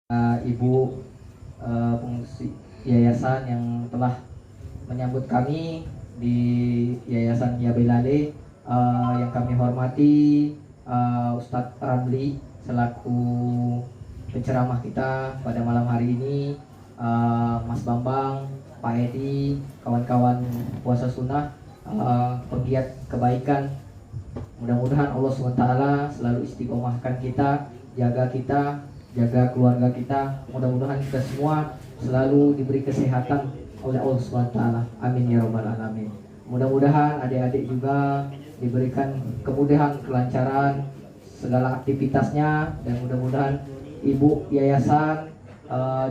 Ibu pengurus yayasan yang telah menyambut kami di Yayasan Yabelale, yang kami hormati Ustadz Ramli selaku penceramah kita pada malam hari ini, Mas Bambang, Pak Edi, kawan-kawan puasa sunnah, penggiat kebaikan. Mudah-mudahan Allah SWT selalu istiqomahkan kita, jaga keluarga kita. Mudah-mudahan kita semua selalu diberi kesehatan oleh Allah SWT. Amin ya robbal alamin. Mudah-mudahan adik-adik juga diberikan kemudahan, kelancaran segala aktivitasnya, dan mudah-mudahan ibu yayasan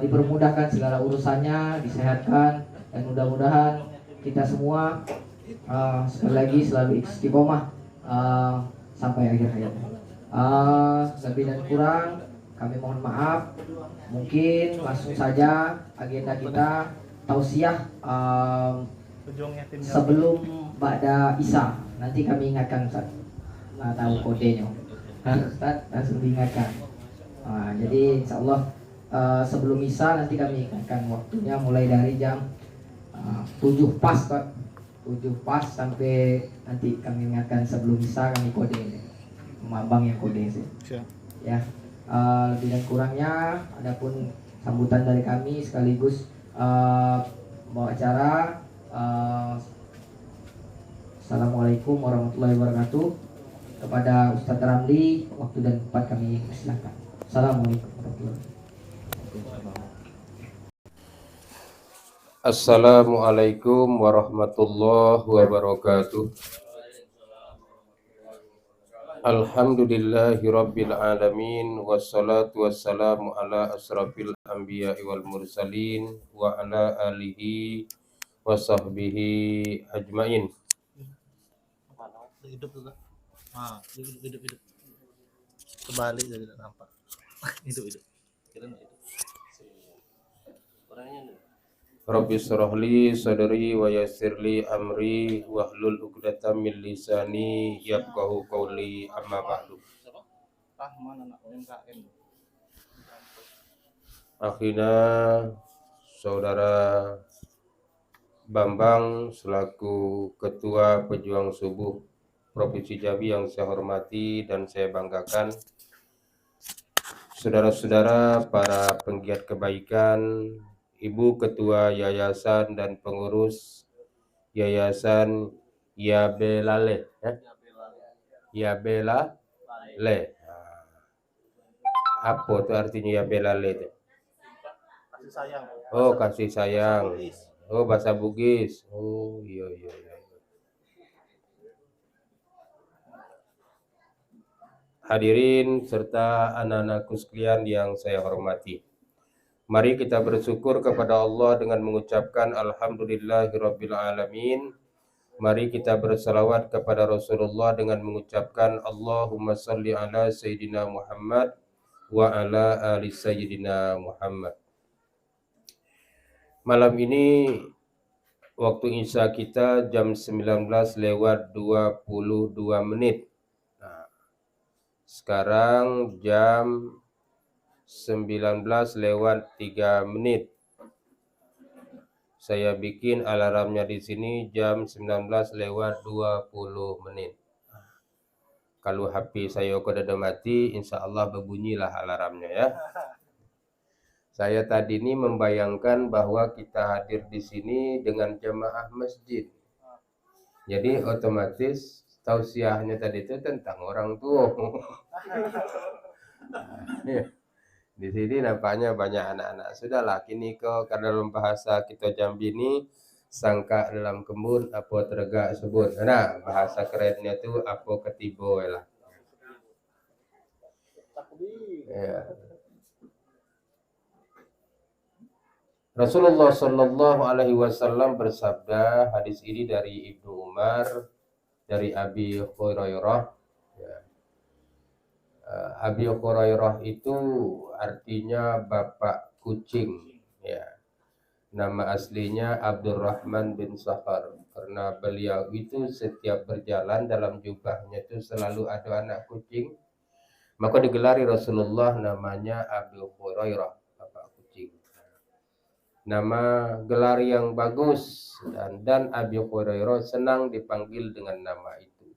dipermudahkan segala urusannya, disehatkan, dan mudah-mudahan kita semua sekali lagi selalu istiqomah sampai akhir hayat. Lebih dan kurang kami mohon maaf. Mungkin langsung saja agenda kita tausiah sebelum Ba'da Isya. Nanti kami ingatkan Ustaz. Tahu kodenya. Ustaz langsung diingatkan. Jadi insya Allah sebelum Isya nanti kami ingatkan waktunya mulai dari jam 7 pas, Pak. 7 pas sampai nanti kami ingatkan sebelum Isya kami kode ini. Mambang yang kode sih. Ya. Lebih dan kurangnya adapun sambutan dari kami sekaligus bawa acara. Assalamualaikum warahmatullahi wabarakatuh. Kepada Ustadz Ramli, waktu dan tempat kami persilakan. Assalamualaikum warahmatullahi wabarakatuh. Assalamualaikum warahmatullahi wabarakatuh. Alhamdulillahi rabbil alamin, wassalatu wassalamu ala asrafil anbiya'i wal mursalin wa ala alihi wa sahbihi ajmain. Hidup juga. Hidup. Kembali jadi tidak nampak. Hidup. Kira hidup. Orangnya Rabbi shrahli sadri wa yassirli amri wahlul 'uqdatam min lisani yafqahu qawli, amma ba'du. Rahman anak UMKM. Akhina saudara Bambang selaku Ketua Pejuang Subuh Provinsi Jambi yang saya hormati dan saya banggakan, saudara-saudara para penggiat kebaikan, Ibu Ketua Yayasan dan pengurus Yayasan Yabelale, Yabelale. Apa itu artinya Yabelale itu? Kasih sayang. Oh, kasih sayang. Oh, bahasa Bugis. Oh, iya. Hadirin serta anak-anakku sekalian yang saya hormati. Mari kita bersyukur kepada Allah dengan mengucapkan Alhamdulillahirabbil alamin. Mari kita bersalawat kepada Rasulullah dengan mengucapkan Allahumma shalli ala Sayyidina Muhammad wa ala ali Sayyidina Muhammad. Malam ini waktu Isya kita jam 19:22. Nah, sekarang jam 19:03. Saya bikin alarmnya di sini jam 19:20. Kalau HP saya udah mati, insya Allah berbunyilah alarmnya ya. Saya tadi ini membayangkan bahwa kita hadir di sini dengan jemaah masjid. Jadi otomatis tausiahnya tadi itu tentang orang tua. Di sini nampaknya banyak anak-anak. Sudahlah, kini kau karena dalam bahasa kita Jambi ini sangka dalam kebun apa tergak sebut. Nah, bahasa kerennya itu apa ketibo lah. Ya. Rasulullah Shallallahu Alaihi Wasallam bersabda, hadis ini dari Ibnu Umar, dari Abi Hurairah. Ya. Abi Hurairah itu artinya bapak kucing, ya. Nama aslinya Abdurrahman bin Sakhar, karena beliau itu setiap berjalan dalam jubahnya itu selalu ada anak kucing, maka digelari Rasulullah namanya Abi Hurairah. nama gelar yang bagus, dan Abi Hurairah senang dipanggil dengan nama itu.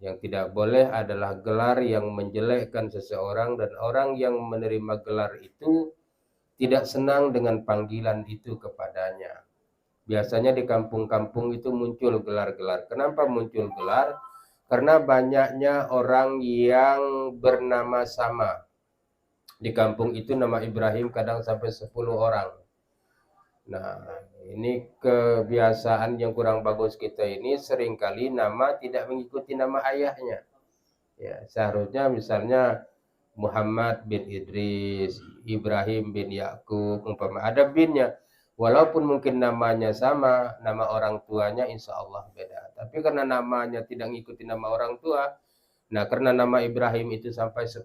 Yang tidak boleh adalah gelar yang menjelekkan seseorang, dan orang yang menerima gelar itu tidak senang dengan panggilan itu kepadanya. Biasanya di kampung-kampung itu muncul gelar-gelar. Kenapa muncul gelar? Karena banyaknya orang yang bernama sama. Di kampung itu nama Ibrahim kadang sampai 10 orang. Nah, ini kebiasaan yang kurang bagus kita ini, seringkali nama tidak mengikuti nama ayahnya. Ya, seharusnya misalnya Muhammad bin Idris, Ibrahim bin Yakub, umpama ada binnya. Walaupun mungkin namanya sama, nama orang tuanya insya Allah beda. Tapi karena namanya tidak mengikuti nama orang tua, nah karena nama Ibrahim itu sampai 10,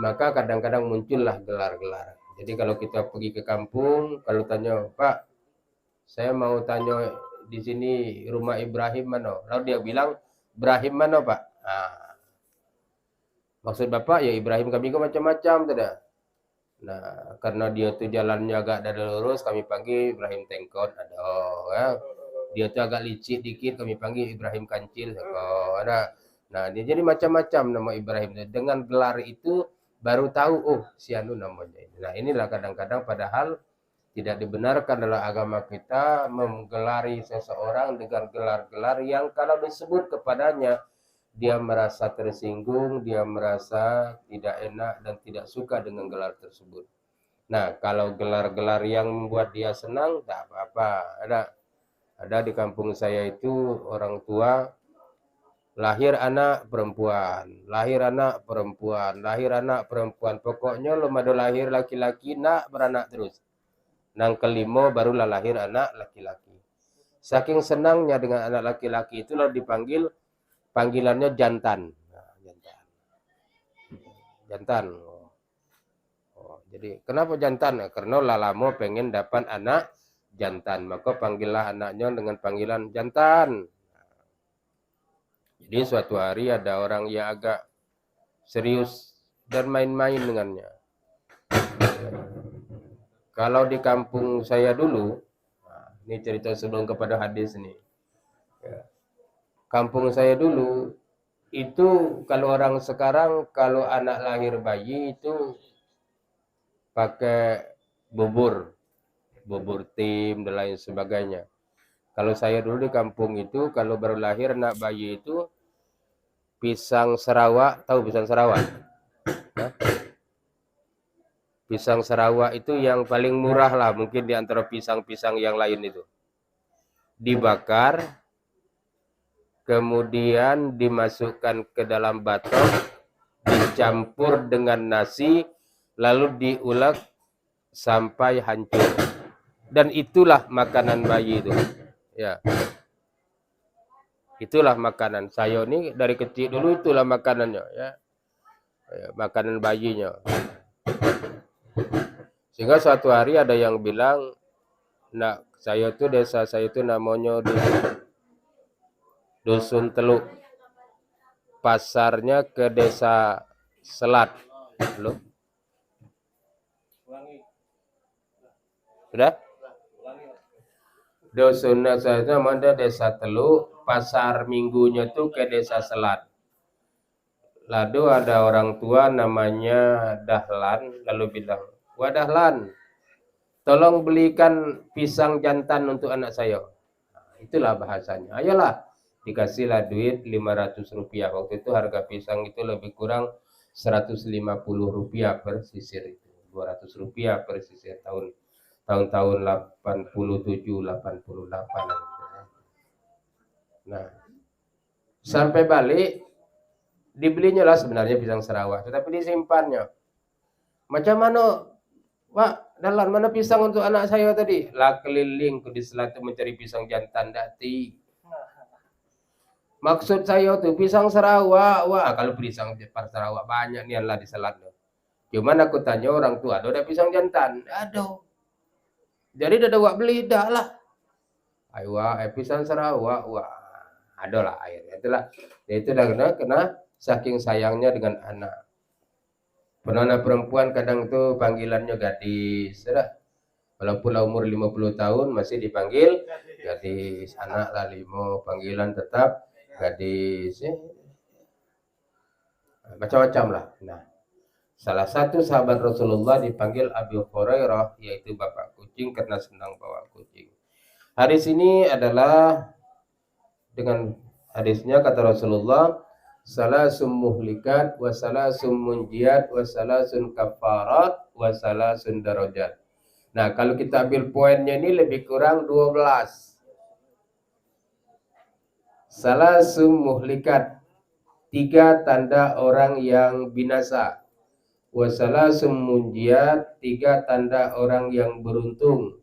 maka kadang-kadang muncullah gelar-gelar. Jadi kalau kita pergi ke kampung, kalau tanya, Pak, saya mau tanya di sini rumah Ibrahim mana? Lalu dia bilang, Ibrahim mana, Pak? Nah, maksud Bapak ya Ibrahim kami ke macam-macam, tidak? Nah, karena dia tuh jalannya agak dada lurus, kami panggil Ibrahim Tengkot, ada. Ya. Dia tuh agak licik dikit, kami panggil Ibrahim Kancil, ada. Nah, dia jadi macam-macam nama Ibrahim. Dengan gelar itu baru tahu, oh si anu namanya. Nah, inilah kadang-kadang padahal tidak dibenarkan dalam agama kita menggelari seseorang dengan gelar-gelar yang kalau disebut kepadanya dia merasa tersinggung, dia merasa tidak enak dan tidak suka dengan gelar tersebut. Nah, kalau gelar-gelar yang membuat dia senang, tak apa-apa. Ada di kampung saya itu orang tua lahir anak perempuan, lahir anak perempuan, lahir anak perempuan. Pokoknya lemado lahir laki-laki, nak beranak terus. Nang kelima barulah lahir anak laki-laki. Saking senangnya dengan anak laki-laki itu lalu dipanggil panggilannya jantan. Nah, jantan. Jantan. Jadi kenapa jantan? Karena lalamo pengen dapat anak jantan, maka panggillah anaknya dengan panggilan jantan. Jadi suatu hari ada orang yang agak serius dan main-main dengannya. Kalau di kampung saya dulu, ini cerita sebelum kepada hadis ini. Kampung saya dulu itu kalau orang sekarang kalau anak lahir bayi itu pakai bubur tim dan lain sebagainya. Kalau saya dulu di kampung itu kalau baru lahir anak bayi itu pisang Sarawak, tahu pisang Sarawak? Hah? Pisang Sarawak itu yang paling murah lah mungkin di antara pisang-pisang yang lain itu. Dibakar, kemudian dimasukkan ke dalam batok, dicampur dengan nasi, lalu diulek sampai hancur. Dan itulah makanan bayi itu. Ya. Itulah makanan. Saya ini dari kecil dulu itulah makanannya, ya. Makanan bayinya. Sehingga suatu hari ada yang bilang, nah saya tuh desa saya itu namanya Dusun Teluk. Pasarnya ke desa Selat. Loh. Sudah? Dusun saya itu namanya desa Teluk, pasar minggunya tuh ke desa Selat. Lalu ada orang tua namanya Dahlan, lalu bilang, "Wah Dahlan, tolong belikan pisang jantan untuk anak saya." Nah, itulah bahasanya. Ayolah, dikasihlah duit 500 rupiah. Waktu itu harga pisang itu lebih kurang 150 rupiah per sisir itu. 200 rupiah per sisir tahun-tahun 87, 88. Nah, sampai balik dibelinya lah sebenarnya pisang Sarawak, tetapi disimpannya. Macam mana, Pak, Dalan mana pisang untuk anak saya tadi? Lah keliling ke di Selat mencari pisang jantan dati. Maksud saya tuh pisang Sarawak. Wah, kalau pisang Sarawak banyak nih lah di Selat. Cuman aku tanya orang tua, ada pisang jantan? Ada. Jadi ada wak beli dah lah. Ayo, pisang Sarawak, wah, ada lah akhirnya. Itu dah kena saking sayangnya dengan anak. Anak perempuan kadang tuh panggilannya gadis, sudah. Walaupun lah umur 50 tahun masih dipanggil gadis, anak lah 5, panggilan tetap gadis. Ya. Macam-macam lah. Nah, salah satu sahabat Rasulullah dipanggil Abu Hurairah, yaitu bapak kucing karena senang bawa kucing. Hadis ini adalah dengan hadisnya kata Rasulullah, salasun muhlikat wa salasun munjiat wa salasun kafarat wa salasun darajat. Nah, kalau kita ambil poinnya ini lebih kurang 12. Salasun muhlikat, 3 tanda orang yang binasa. Wa salasun munjiat, 3 tanda orang yang beruntung.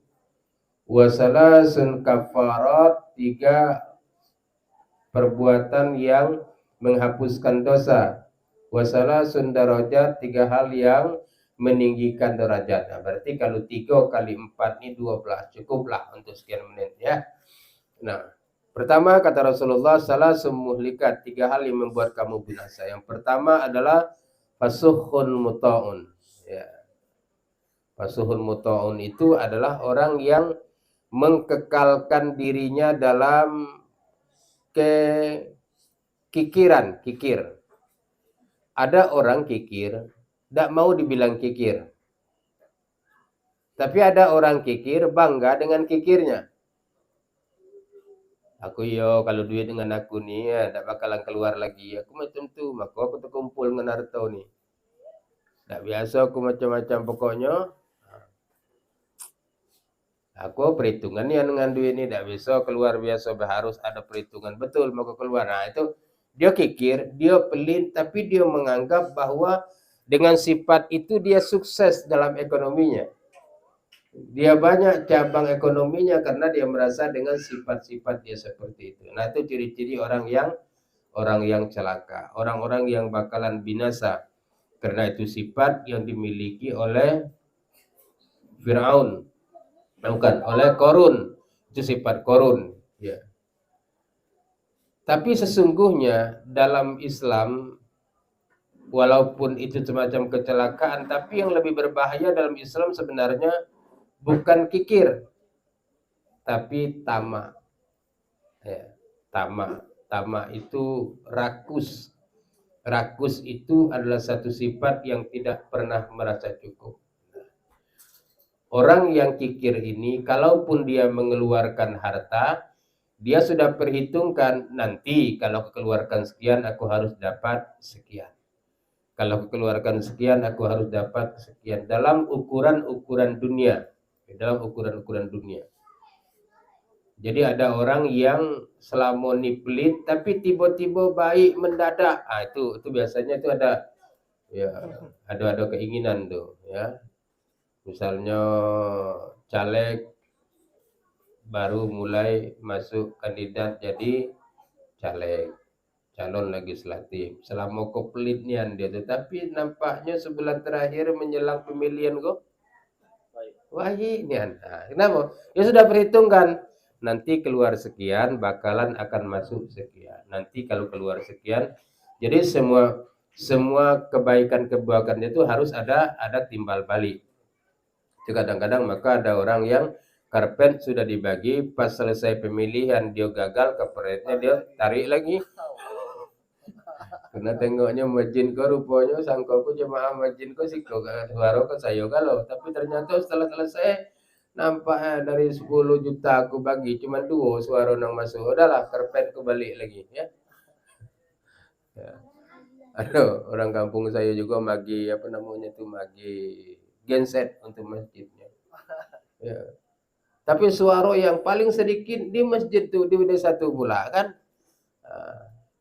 Wa salasun kafarat, 3 perbuatan yang menghapuskan dosa. Wa salasun darajat, 3 hal yang meninggikan derajat. Nah, berarti kalau 3 kali 4 ini 12, cukuplah untuk sekian menit ya. Nah, pertama kata Rasulullah, salasun muhlikat, 3 hal yang membuat kamu binasa. Yang pertama adalah fasuhun muta'un. Ya. Fasuhun muta'un itu adalah orang yang mengkekalkan dirinya dalam kikir. Ada orang kikir, tidak mau dibilang kikir. Tapi ada orang kikir bangga dengan kikirnya. Aku kalau duit dengan aku nih ya, tidak bakalan keluar lagi. Aku macam tu, maka aku terkumpul dengan harta nih. Tidak biasa aku macam-macam pokoknya. Aku perhitungan ya dengan duit ini, tidak bisa keluar biasa, harus ada perhitungan betul maka keluar. Nah itu dia kikir, dia pelit, tapi dia menganggap bahwa dengan sifat itu dia sukses dalam ekonominya. Dia banyak cabang ekonominya karena dia merasa dengan sifat-sifat dia seperti itu. Nah itu ciri-ciri orang yang celaka, orang-orang yang bakalan binasa. Karena itu sifat yang dimiliki oleh Fir'aun. Bukan, oleh Korun. Itu sifat Korun. Ya. Tapi sesungguhnya dalam Islam, walaupun itu semacam kecelakaan, tapi yang lebih berbahaya dalam Islam sebenarnya bukan kikir, tapi tamak. Ya, tamak. Tamak itu rakus. Rakus itu adalah satu sifat yang tidak pernah merasa cukup. Orang yang kikir ini, kalaupun dia mengeluarkan harta, dia sudah perhitungkan nanti kalau keluarkan sekian, aku harus dapat sekian. Kalau keluarkan sekian, aku harus dapat sekian. Dalam ukuran-ukuran dunia. Dalam ukuran-ukuran dunia. Jadi ada orang yang selama ini pelit, tapi tiba-tiba baik mendadak. Itu biasanya itu ada keinginan tuh, ya. Misalnya caleg baru mulai masuk kandidat jadi caleg, calon legislatif. Selama kopelitnya dia, tetapi nampaknya sebulan terakhir menjelang pemilihan kok baik nian. Nah, kenapa? Ya sudah perhitungkan. Nanti keluar sekian bakalan akan masuk sekian. Nanti kalau keluar sekian, jadi semua kebaikan itu harus ada timbal balik. Kadang-kadang maka ada orang yang karpet sudah dibagi, pas selesai pemilihan dia gagal, karetnya dia tarik lagi. Karena tengoknya majin ko rupanya sangka ko jemaah majin ko sih kok suara ko sayo galau, tapi ternyata setelah selesai nampak dari 10 juta aku bagi cuma 2 suara nang masuk. Udahlah karpet ko balik lagi ya. Ada orang kampung saya juga magi magi genset untuk masjidnya. Ya. Tapi suara yang paling sedikit di masjid tuh di desa tuh pula kan.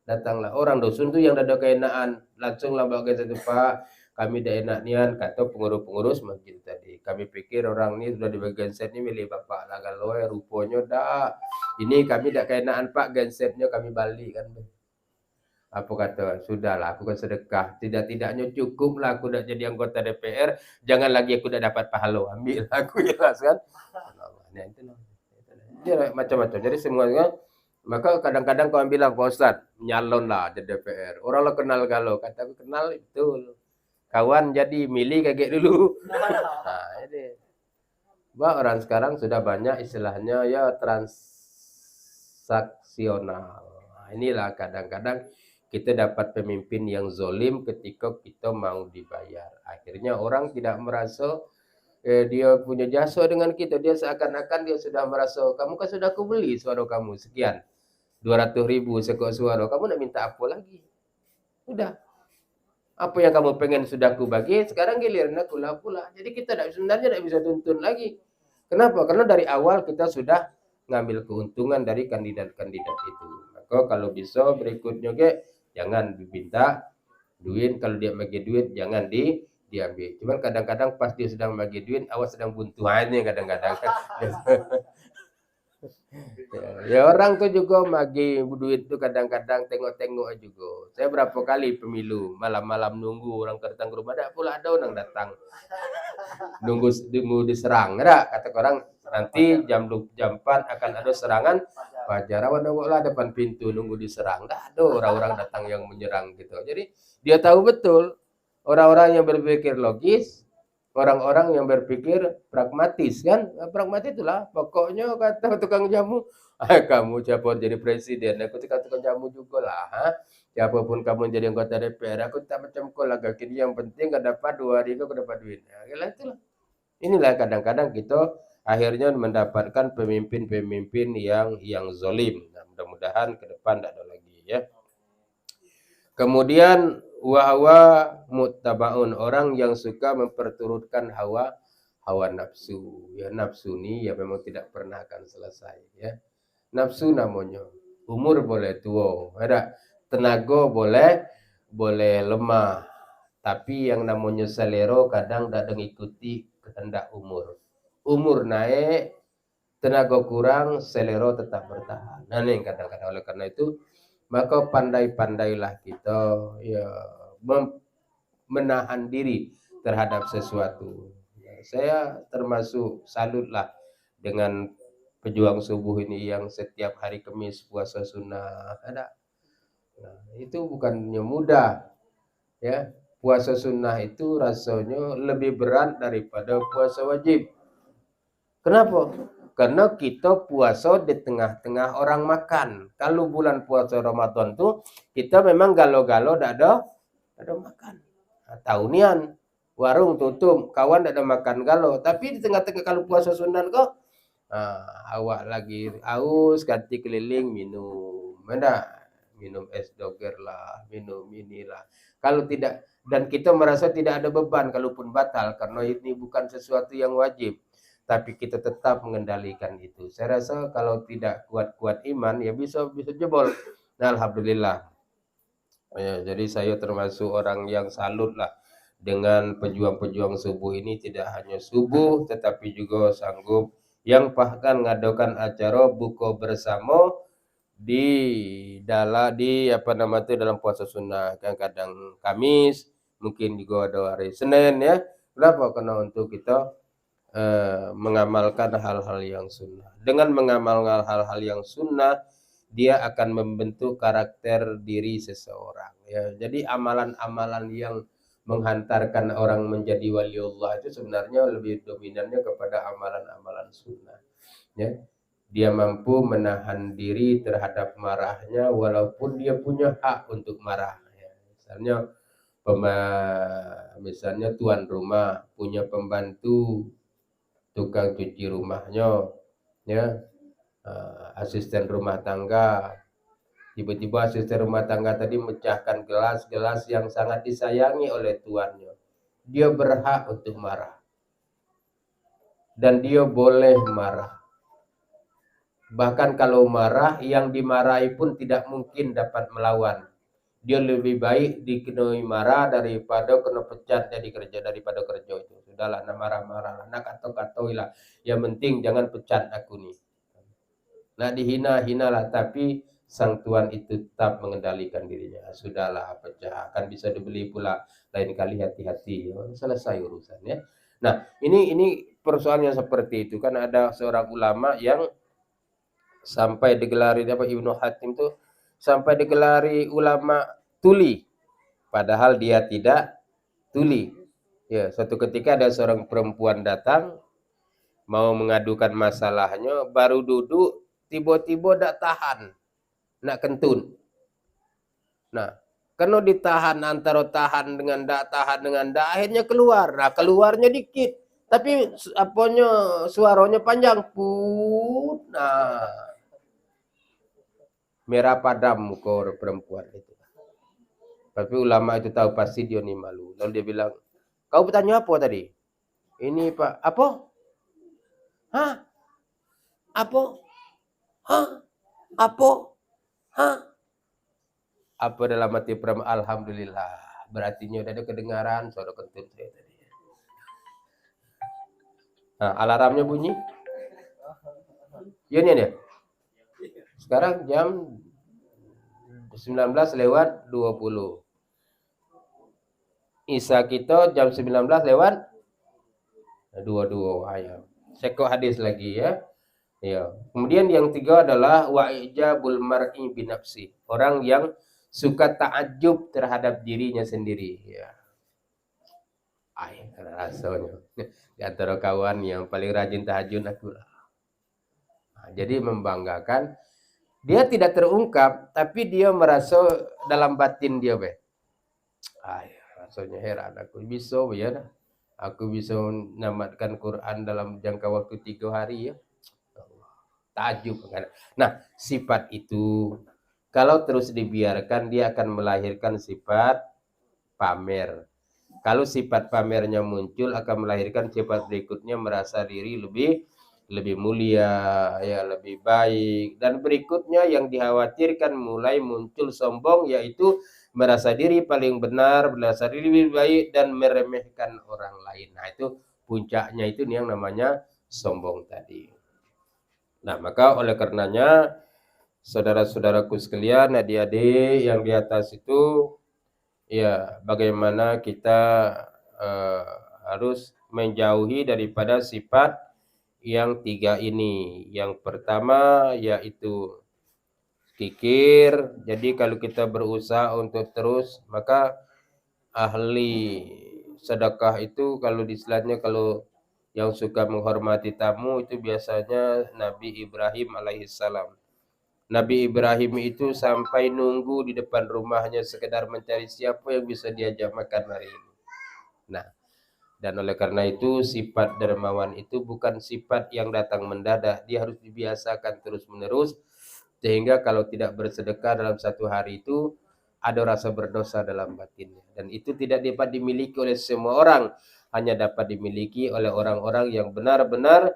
Datanglah orang dusun tuh yang ada keenaan, langsung lah bagai satu Pak, kami dah enak nian kata pengurus masjid tadi. Kami pikir orang ini sudah dibagi genset ini milih Bapak lah kalau rupanya dah. Ini kami dah keenaan Pak, gensetnya kami balik kan. Apa kata, sudahlah aku kan sedekah, tidak-tidaknya cukup lah aku dah jadi anggota DPR, jangan lagi aku dah dapat pahala, ambil aku jelas kan. Nah, itu dia macam-macam. Jadi semuanya, maka kadang-kadang kau bilang Pak Ustadz nyalon lah di DPR, orang lo kenal galau, kata aku kenal itu kawan jadi milih kayak dulu. Nah, ini Bah, orang sekarang sudah banyak istilahnya ya transaksional. Nah, inilah kadang-kadang kita dapat pemimpin yang zolim ketika kita mau dibayar. Akhirnya orang tidak merasa dia punya jasa dengan kita. Dia seakan-akan dia sudah merasa, kamu kan sudah aku beli suara kamu sekian. 200.000 sekok suara. Kamu nak minta apa lagi? Udah. Apa yang kamu pengen sudah aku bagi, sekarang giliran aku lah pula. Jadi kita sebenarnya tidak bisa tuntun lagi. Kenapa? Karena dari awal kita sudah ngambil keuntungan dari kandidat-kandidat itu. Maka kalau bisa berikutnya jangan diminta duit. Kalau dia bagi duit jangan diambil. Cuman kadang-kadang pas dia sedang bagi duit, awas sedang buntu aja kadang-kadang. Ya orang tuh juga bagi duit tuh kadang-kadang tengok-tengok juga. Saya berapa kali pemilu malam-malam nunggu orang datang ke rumah, ada orang datang nunggu diserang, ada kata orang nanti jam 4 akan ada serangan Fajar, lah depan pintu nunggu diserang, nggak ada orang-orang datang yang menyerang gitu. Jadi dia tahu betul orang-orang yang berpikir logis, orang-orang yang berpikir pragmatis kan. Pragmatis itulah pokoknya kata tukang jamu, kamu siapa jadi presiden, aku tukang jamu juga lah, siapapun kamu jadi anggota DPR, aku tak macam kau lah, kini yang penting gak dapat 2 hari aku dapat duit. Nah, itulah. Inilah kadang-kadang kita akhirnya mendapatkan pemimpin-pemimpin yang zolim. Nah, mudah-mudahan ke depan tidak ada lagi ya. Kemudian hawa muttabaun, orang yang suka memperturutkan hawa nafsu. Ya nafsu ini ya memang tidak pernah akan selesai ya. Nafsu namanya. Umur boleh tua, ada tenaga boleh lemah. Tapi yang namanya selera kadang tidak mengikuti kehendak umur. Umur naik, tenaga kurang, selera tetap bertahan. Nah, ini kadang-kadang oleh karena itu maka pandai-pandailah kita ya menahan diri terhadap sesuatu. Ya, saya termasuk salutlah dengan pejuang subuh ini yang setiap hari Kamis puasa sunnah ada. Nah, itu bukannya mudah ya. Puasa sunnah itu rasanya lebih berat daripada puasa wajib. Kenapa? Karena kita puasa di tengah-tengah orang makan. Kalau bulan puasa Ramadan tuh kita memang galau-galau tidak ada makan. Nah, tahunian warung tutup, kawan tidak ada makan galau. Tapi di tengah-tengah kalau puasa sunnah kok awak lagi haus, ganti keliling minum. Mana? Minum es doger lah, minum inilah. Kalau tidak, dan kita merasa tidak ada beban kalaupun batal karena ini bukan sesuatu yang wajib. Tapi kita tetap mengendalikan itu. Saya rasa kalau tidak kuat-kuat iman ya bisa jebol. Nah, alhamdulillah. Ya, jadi saya termasuk orang yang salut lah dengan pejuang-pejuang subuh ini, tidak hanya subuh tetapi juga sanggup yang bahkan ngadakan acara buka bersama dalam dalam puasa sunnah, kadang-kadang Kamis, mungkin juga ada hari Senin ya. Kenapa? Karena untuk kita mengamalkan hal-hal yang sunnah. Dengan mengamalkan hal-hal yang sunnah, dia akan membentuk karakter diri seseorang. Ya, jadi amalan-amalan yang menghantarkan orang menjadi waliullah itu sebenarnya lebih dominannya kepada amalan-amalan sunnah. Ya, dia mampu menahan diri terhadap marahnya walaupun dia punya hak untuk marah. Ya, misalnya tuan rumah punya pembantu tukang cuci rumahnya, ya, asisten rumah tangga, tiba-tiba asisten rumah tangga tadi mecahkan gelas-gelas yang sangat disayangi oleh tuannya. Dia berhak untuk marah dan dia boleh marah. Bahkan kalau marah, yang dimarahi pun tidak mungkin dapat melawan. Dia lebih baik dikenai marah daripada kena pecat jadi kerja daripada kerja itu. Sudahlah, nak marah-marah, nak kata-katailah. Yang penting jangan pecat aku nih. Nah, dihina-hinalah, tapi sang tuan itu tetap mengendalikan dirinya. Sudahlah, pecah, akan bisa dibeli pula. Lain kali hati-hati, selesai urusannya. Nah, ini persoalannya seperti itu kan. Ada seorang ulama yang sampai digelari Ibnu Hatim tuh sampai digelari ulama tuli, padahal dia tidak tuli. Ya, suatu ketika ada seorang perempuan datang mau mengadukan masalahnya, baru duduk tiba-tiba tak tahan nak kentun. Nah, kalau ditahan antara tahan dengan dak, akhirnya keluar. Nah, keluarnya dikit, tapi apanya suaranya panjang. Put. Nah, merah padam muka orang perempuan itu. Tapi ulama itu tahu pasti dia ni malu. Lalu dia bilang, kau bertanya apa tadi? Ini Pak, apa? Hah? Apa? Hah? Apa? Hah? Apa dalam hati perempuan? Alhamdulillah. Berartinya udah ada kedengaran suara kentut saya tadi. Nah, alarmnya bunyi. Ya ini dia. Sekarang jam 19:20. Isa kita jam 19:22. Ayo. Sekok hadis lagi ya. Ya. Kemudian yang tiga adalah wa'ijabul mar'i binafsi. Orang yang suka takjub terhadap dirinya sendiri. Ya. Ay, rasanya. Di antara kawan yang paling rajin tahajud aku lah. Nah, jadi membanggakan. Dia tidak terungkap, tapi dia merasa dalam batin dia, be. Ay, rasanya heran aku bisa, ya. Aku bisa menamatkan Quran dalam jangka waktu 3 hari, ya. Takjub kan. Nah, sifat itu kalau terus dibiarkan dia akan melahirkan sifat pamer. Kalau sifat pamernya muncul akan melahirkan sifat berikutnya merasa diri lebih mulia, ya lebih baik. Dan berikutnya yang dikhawatirkan mulai muncul sombong, yaitu merasa diri paling benar, merasa diri lebih baik dan meremehkan orang lain. Nah, itu puncaknya itu yang namanya sombong tadi. Nah, maka oleh karenanya saudara-saudaraku sekalian, adik-adik yang di atas itu, ya bagaimana kita harus menjauhi daripada sifat yang tiga ini. Yang pertama yaitu kikir. Jadi kalau kita berusaha untuk terus, maka ahli sedekah itu kalau istilahnya, kalau yang suka menghormati tamu itu biasanya Nabi Ibrahim alaihissalam. Nabi Ibrahim itu sampai nunggu di depan rumahnya sekedar mencari siapa yang bisa diajak makan hari ini. Nah, dan oleh karena itu sifat dermawan itu bukan sifat yang datang mendadak, dia harus dibiasakan terus-menerus, sehingga kalau tidak bersedekah dalam satu hari itu ada rasa berdosa dalam batinnya. Dan itu tidak dapat dimiliki oleh semua orang, hanya dapat dimiliki oleh orang-orang yang benar-benar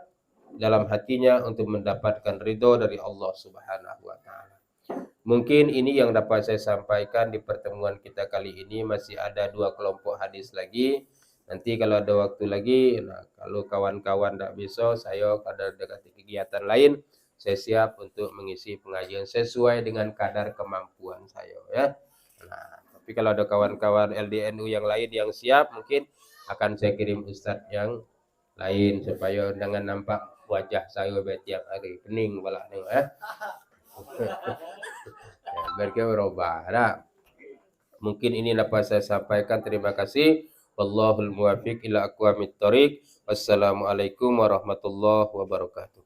dalam hatinya untuk mendapatkan ridho dari Allah Subhanahu wa taala. Mungkin ini yang dapat saya sampaikan di pertemuan kita kali ini. Masih ada 2 kelompok hadis lagi. Nanti kalau ada waktu lagi, nah kalau kawan-kawan tidak bisa, saya ada kegiatan lain, saya siap untuk mengisi pengajian sesuai dengan kadar kemampuan saya, ya. Nah, tapi kalau ada kawan-kawan LDNU yang lain yang siap, mungkin akan saya kirim ustadz yang lain supaya jangan nampak wajah saya tiap hari pening balak nih, ya. Biar kita berubah. Nah, mungkin ini dapat saya sampaikan. Terima kasih. Wallahul muwaffiq ila aqwamit thoriq. Wassalamualaikum warahmatullahi wabarakatuh.